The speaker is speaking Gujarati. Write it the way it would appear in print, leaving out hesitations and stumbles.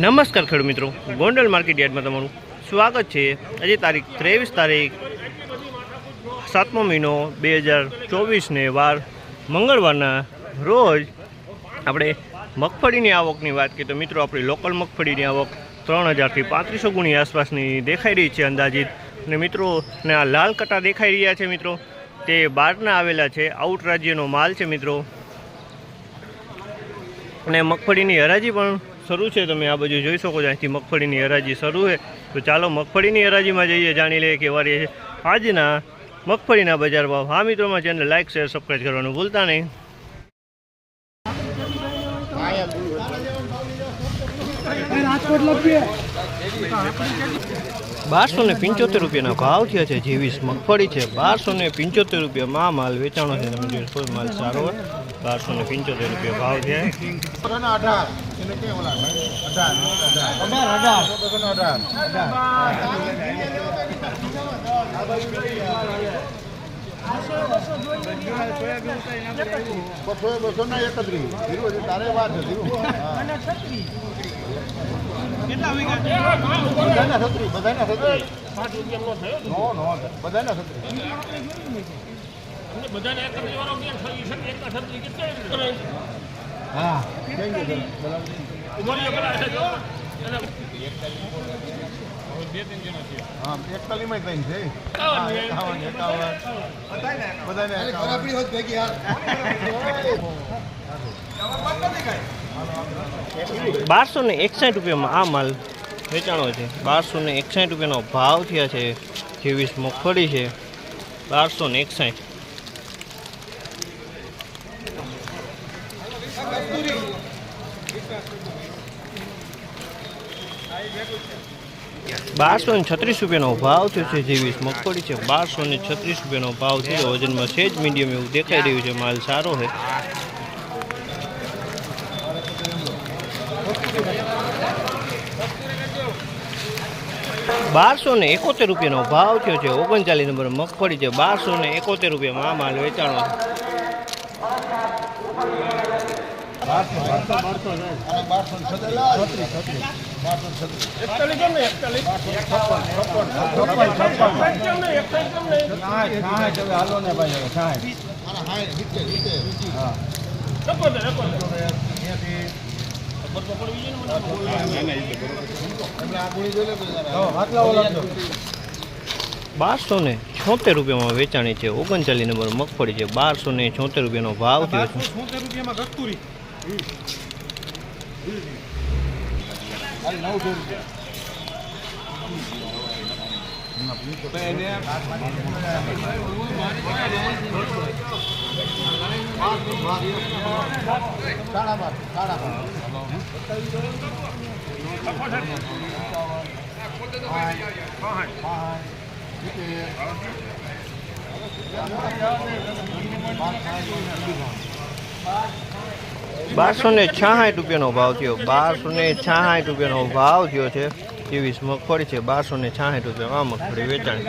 નમસ્કાર ખેડૂત મિત્રો, ગોંડલ માર્કેટ યાર્ડમાં તમારું સ્વાગત છે। આજે તારીખ 23 7મો મહિનો 2024 ને વાર મંગળવારના રોજ આપણે મગફળીની આવકની વાત કરીએ તો મિત્રો આપણી લોકલ મગફળીની આવક 3000 થી 3500 ગુણી આસપાસની દેખાઈ રહી છે અંદાજિત। અને મિત્રો ને આ લાલ કટા દેખાઈ રહ્યા છે મિત્રો, તે બહારના આવેલા છે, આઉટ રાજ્યનો માલ છે મિત્રો। અને મગફળીની હરાજી પણ શરૂ છે, તમે આ બાજુ જોઈ શકો છો, અહીંથી મગફળીની હરાજી શરૂ છે। તો ચાલો મગફળીની હરાજીમાં જઈએ, જાણી લઈએ કે વારે આજના મગફળીના બજાર ભાવ। હા મિત્રોમાં ચેનલ લાઇક શેર સબસ્ક્રાઈબ કરવાનું ભૂલતા નહીં। ₹1275 ભાવ થયા છે। 23 મગફળી છે, ₹1275 માં માલ વેચાણો છે। તમે જોઈ માલ સારો હોય, ₹1275 ભાવ થયા। ₹1261 આ માલ વેચાણો છે। ₹1261 ભાવ થયા છે। 23 મગફળી છે, 1261। ₹1236 ભાવ થયો છે। 23 મગફળી છે, ₹1236 ભાવ થયો। વજનમાં છે જ મીડિયમ એવું દેખાઈ રહ્યું છે, માલ સારો છે। ₹1271 ભાવ થયો છે। 39 નંબર મગફળી છે, ₹1271 આ માલ વેચાણો છે। ₹1276 વેચાણી છે। 39 નંબર મગફળી છે, ₹1276 ભાવ થયો છે। ₹1266 ભાવ થયો। ₹1266 ભાવ થયો છે। 23 મગફળી છે, ₹1266 આ મગફળી વેચાણી।